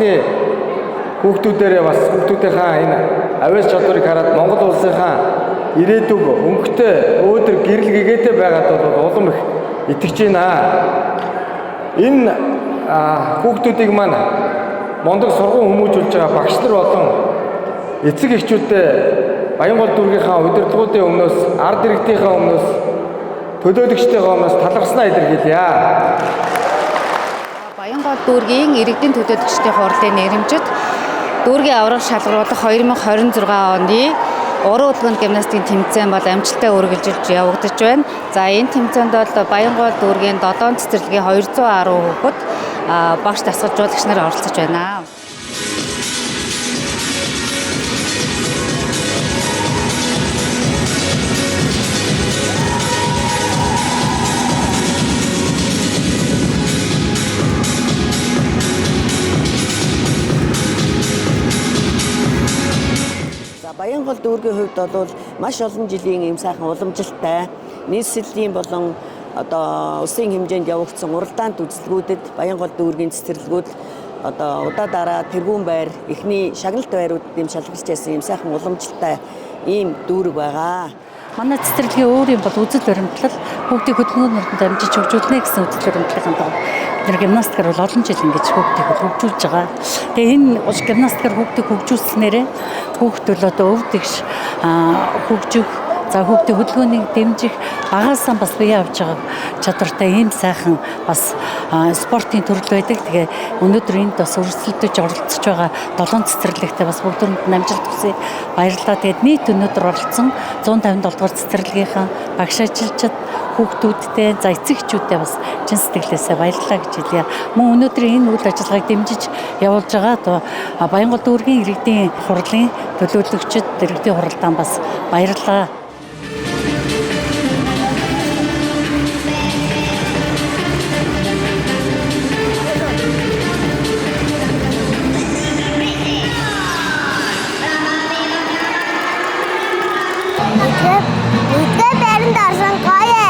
үндэсний хүүхдүүдээрээ бас хүүхдүүдийнхаа энэ авиас чадварыг хараад Монгол улсынхаа ирээдүг өнгөтэй өөдөр гэрэл гэгээтэй байгаад бол улам их итгэж байна. Энэ хүүхдүүдийг маань Мондөг сургууль хүмүүжүүлж байгаа багш нар болон эцэг эхчүүдтэй Баянгол дүүргийнхаа удирдлагуудын өмнөөс ард иргэдийнхээ өмнөөс төлөөлөгчдийнхээ өмнөөс талархснаа илэрхийлье. Баянгол дүүргийн иргэдийн төлөөлөгчдийн хурлын нэрэмжит дүүргийн аврах шалгаруулах 2026 оны уран хөдөлгөөний гимнастикийн тэмцээн бол амжилттай үргэлжилж явагдаж байна. За энэ тэмцээнд бол Баянгол дүүргийн 7 цэцэрлэгийн 210 хүүхэд багш дасгалжуулагч нар оролцож байна. Баянгол дүүргийн хувьд бол маш олон жилийн ийм сайхан уламжилттай нийслэлийн болон улсын хэмжээнд явагдсан уралдаант үзэлгүүдэд Баянгол дүүргийн цэцэрлэгүүд удаа тэргүүн байр эхний шагналт байруудад ийм шалгарч байсан ийм сайхан уламжилттай ийм дүүрэг байгаа. Манай цэцэрлэгийн өөр юм бол үзэл баримтлал хүүхдийн хөдөлгөөнөөр дамжиж хөгжүүлнэ гэсэн үзэл баримтлалын дагуу бид гимнастикаар бол олон жил ингэж хүүхдийг хөгжүүлж байгаа. Тэгээ энэ гимнастикаар хүүхдийг хөгжүүлснээрээ хүүхд бол өвдөгш хөгжих за хүүхдийн хөдөлгөөнийг дэмжих багаасаа бас бие авч байгаа чадвартай ийм сайхан бас спортын төрөл байдаг. Тэгээ өнөөдөр энд бас өрсөлдөж оролцож байгаа 7 цэцэрлэгтээ бас бүгдөөнд амжилт хүсье. Баярлалаа. Тэгээд нийт өнөөдөр оролцсон 157 дугаар цэцэрлэгийнхаа багш ажилчид хүүхдүүдтэй за эцэгчүүдтэй бас чин сэтгэлээсээ баярлалаа гэж хэлье. Мөн өнөөдрийн энэ үйл ажиллагааг дэмжиж явуулж байгаа Баянгол дүүргийн иргэдийн хурлын төлөөлөгчид иргэдийн хуралдаан бас баярлалаа. Нүдгээ баринд орсон гоё.